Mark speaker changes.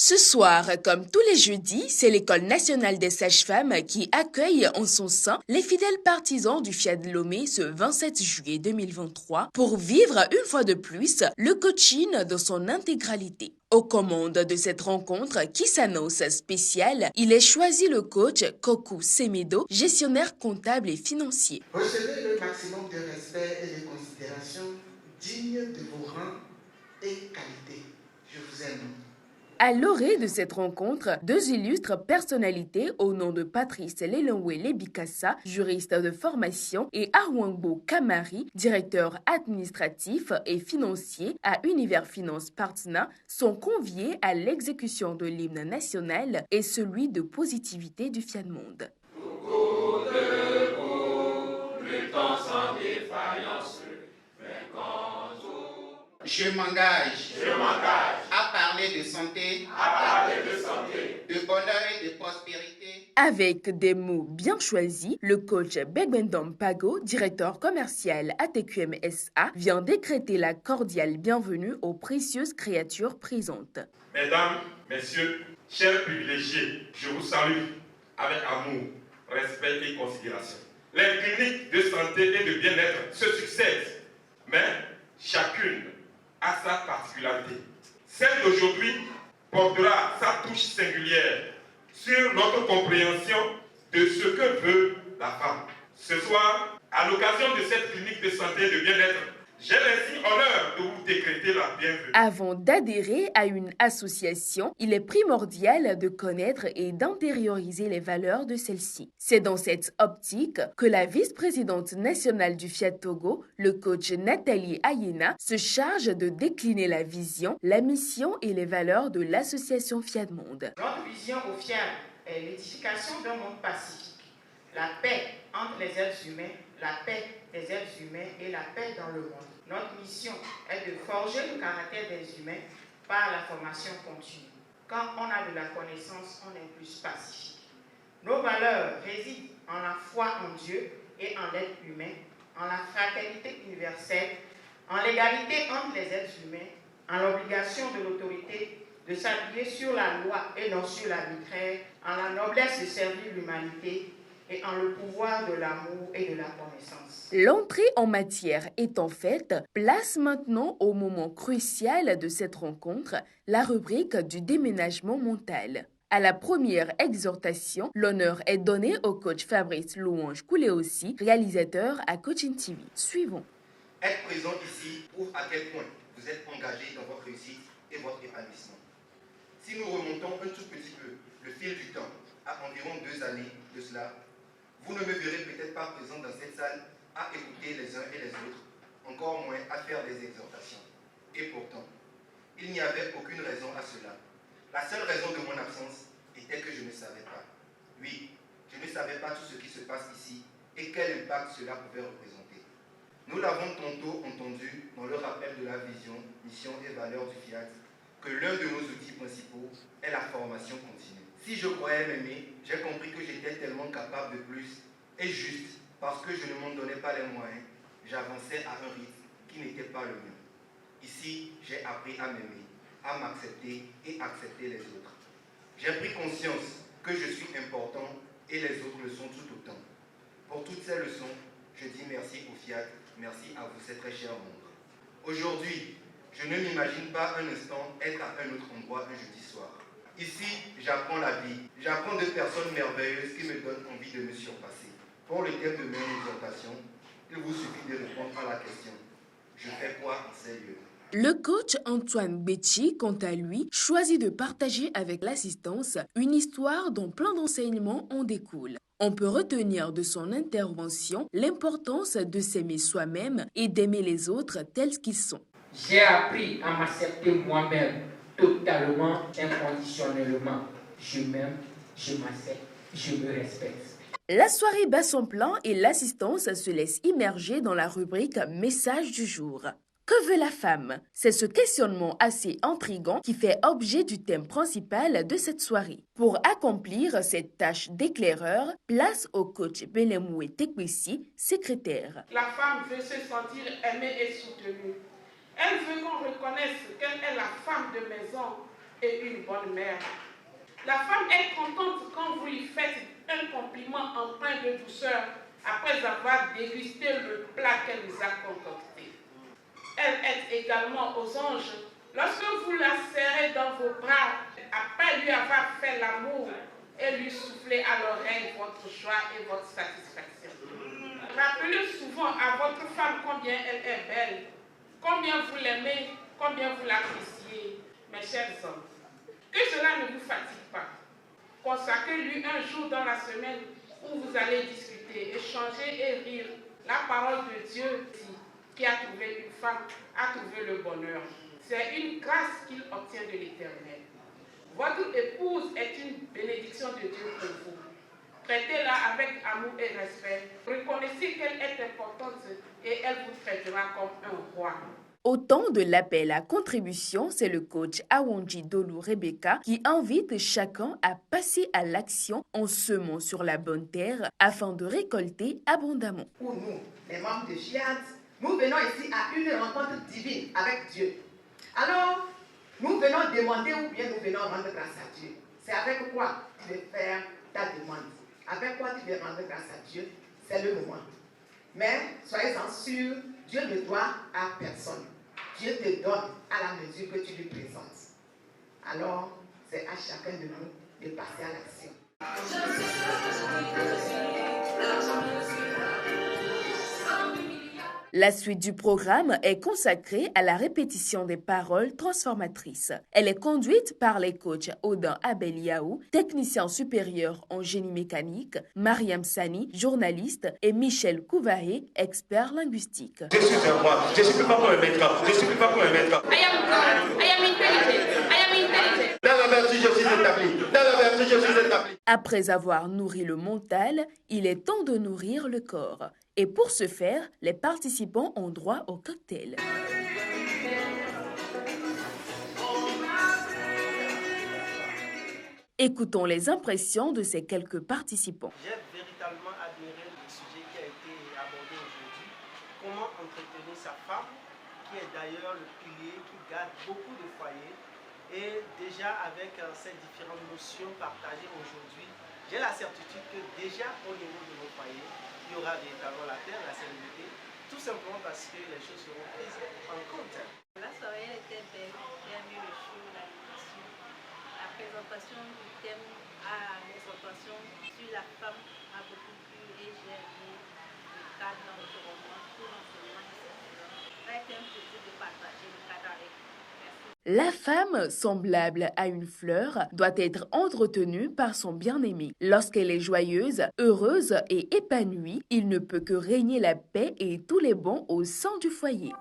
Speaker 1: Ce soir, comme tous les jeudis, c'est l'École nationale des sages-femmes qui accueille en son sein les fidèles partisans du Fiat Lomé ce 27 juillet 2023 pour vivre une fois de plus le coaching dans son intégralité. Aux commandes de cette rencontre qui s'annonce spéciale, il est choisi le coach Kokou Semedo, gestionnaire comptable et financier.
Speaker 2: Recevez le maximum de respect et de considération dignes de vos rangs et qualités. Je vous aime.
Speaker 1: À l'orée de cette rencontre, deux illustres personnalités au nom de Patrice Lelonwe Lebikassa, juriste de formation, et Arwangbo Kamari, directeur administratif et financier à Univers Finance Partner, sont conviés à l'exécution de l'hymne national et celui de positivité du Fiat Monde.
Speaker 2: Je m'engage à parler de santé, de bonheur et de prospérité.
Speaker 1: Avec des mots bien choisis, le coach Begbendom Pago, directeur commercial à TQM SA, vient décréter la cordiale bienvenue aux précieuses créatures présentes.
Speaker 3: Mesdames, messieurs, chers privilégiés, je vous salue avec amour, respect et considération. Les cliniques de santé et de bien-être se succèdent, mais chacune a sa particularité. Celle d'aujourd'hui portera sa touche singulière sur notre compréhension de ce que veut la femme. Ce soir, à l'occasion de cette clinique de santé et de bien-être, j'ai ainsi honneur de vous décréter la bienvenue.
Speaker 1: Avant d'adhérer à une association, il est primordial de connaître et d'intérioriser les valeurs de celle-ci. C'est dans cette optique que la vice-présidente nationale du Fiat Togo, le coach Nathalie Ayena, se charge de décliner la vision, la mission et les valeurs de l'association Fiat Monde.
Speaker 4: Notre vision au Fiat est l'édification d'un monde pacifique, la paix entre les êtres humains, la paix des êtres humains et la paix dans le monde. Notre mission est de forger le caractère des humains par la formation continue. Quand on a de la connaissance, on est plus pacifique. Nos valeurs résident en la foi en Dieu et en l'être humain, en la fraternité universelle, en l'égalité entre les êtres humains, en l'obligation de l'autorité de s'appuyer sur la loi et non sur l'arbitraire, en la noblesse de servir l'humanité et en le pouvoir de l'amour et de la connaissance.
Speaker 1: L'entrée en matière étant faite, place maintenant au moment crucial de cette rencontre, la rubrique du déménagement mental. À la première exhortation, l'honneur est donné au coach Fabrice Louange Kouléossi, réalisateur à Coaching TV. Suivons.
Speaker 5: Être présent ici prouve à quel point vous êtes engagé dans votre réussite et votre épanouissement. Si nous remontons un tout petit peu le fil du temps, à environ 2 années de cela, vous ne me verrez peut-être pas présent dans cette salle à écouter les uns et les autres, encore moins à faire des exhortations. Et pourtant, il n'y avait aucune raison à cela. La seule raison de mon absence était que je ne savais pas. Oui, je ne savais pas tout ce qui se passe ici et quel impact cela pouvait représenter. Nous l'avons tantôt entendu dans le rappel de la vision, mission et valeur du Fiat, que l'un de nos outils principaux est la formation continue. Si je croyais m'aimer, j'ai compris que j'étais tellement capable de plus et juste parce que je ne m'en donnais pas les moyens, j'avançais à un rythme qui n'était pas le mien. Ici, j'ai appris à m'aimer, à m'accepter et accepter les autres. J'ai pris conscience que je suis important et les autres le sont tout autant. Pour toutes ces leçons, je dis merci au Fiat, merci à vous, c'est très cher monde. Aujourd'hui, je ne m'imagine pas un instant être à un autre endroit un jeudi soir. Ici, j'apprends la vie. J'apprends de personnes merveilleuses qui me donnent envie de me surpasser. Pour le thème de mes exhortations, il vous suffit de répondre à la question « Je fais quoi en ces lieux ?»
Speaker 1: Le coach Antoine Betty, quant à lui, choisit de partager avec l'assistance une histoire dont plein d'enseignements en découlent. On peut retenir de son intervention l'importance de s'aimer soi-même et d'aimer les autres tels qu'ils sont.
Speaker 6: J'ai appris à m'accepter moi-même, totalement, inconditionnellement. Je m'aime, je m'accepte, je me respecte.
Speaker 1: La soirée bat son plein et l'assistance se laisse immerger dans la rubrique « Message du jour ». Que veut la femme? C'est ce questionnement assez intriguant qui fait objet du thème principal de cette soirée. Pour accomplir cette tâche d'éclaireur, place au coach Belemoué Tekwesi, secrétaire.
Speaker 4: La femme veut se sentir aimée et soutenue. Elle veut qu'on reconnaisse qu'elle est la femme de maison
Speaker 7: et une bonne mère. La femme est contente quand vous lui faites un compliment empreint de douceur après avoir dégusté le plat qu'elle vous a concocté. Elle aide également aux anges lorsque vous la serrez dans vos bras après lui avoir fait l'amour et lui souffler à l'oreille votre joie et votre satisfaction. Rappelez souvent à votre femme combien elle est belle, combien vous l'aimez, combien vous l'appréciez, mes chers hommes. Que cela ne vous fatigue pas. Consacrez-lui un jour dans la semaine où vous allez discuter, échanger et rire. La parole de Dieu dit, qui a trouvé une femme a trouvé le bonheur. C'est une grâce qu'il obtient de l'Éternel. Votre épouse est une bénédiction de Dieu pour vous. Traitez-la avec amour et respect. Reconnaissez qu'elle est importante et elle vous traitera comme un roi.
Speaker 1: Au temps de l'appel à contribution, c'est le coach Awanji Dolu Rebecca qui invite chacun à passer à l'action en semant sur la bonne terre afin de récolter abondamment.
Speaker 4: Pour nous, les membres de JIAD, nous venons ici à une rencontre divine avec Dieu. Alors, nous venons demander ou bien nous venons rendre grâce à Dieu. C'est avec quoi tu veux faire ta demande. Avec quoi tu veux rendre grâce à Dieu, c'est le moment. Mais soyez-en sûrs, Dieu ne doit à personne. Dieu te donne à la mesure que tu lui présentes. Alors, c'est à chacun de nous de passer à l'action.
Speaker 1: La suite du programme est consacrée à la répétition des paroles transformatrices. Elle est conduite par les coachs Odin Abeliaou, technicien supérieur en génie mécanique, Mariam Sani, journaliste, et Michel Kouvaé, expert linguistique.
Speaker 3: Je suis un roi, je ne suis pas comme un maître, je ne suis pas comme un maître.
Speaker 7: I am intelligent.
Speaker 5: Dans la vertu, je suis établi. Dans la vertu, je suis établi.
Speaker 1: Après avoir nourri le mental, il est temps de nourrir le corps. Et pour ce faire, les participants ont droit au cocktail. Écoutons les impressions de ces quelques participants.
Speaker 8: J'ai véritablement admiré le sujet qui a été abordé aujourd'hui. Comment entretenir sa femme, qui est d'ailleurs le pilier qui garde beaucoup de foyers. Et déjà avec ces différentes notions partagées aujourd'hui, j'ai la certitude que déjà au niveau de nos foyers, il y aura véritablement la paix, la sérénité, tout simplement parce que les choses seront prises en compte.
Speaker 9: La soirée était belle, j'ai aimé le show, l'animation, la présentation du thème à l'exhortation sur la femme a beaucoup plu et j'ai aimé le cadre dans notre roman, tout l'enseignement excellent. Ça a été un plaisir de partager le cadre avec vous.
Speaker 1: La femme, semblable à une fleur, doit être entretenue par son bien-aimé. Lorsqu'elle est joyeuse, heureuse et épanouie, il ne peut que régner la paix et tous les bons au sein du foyer.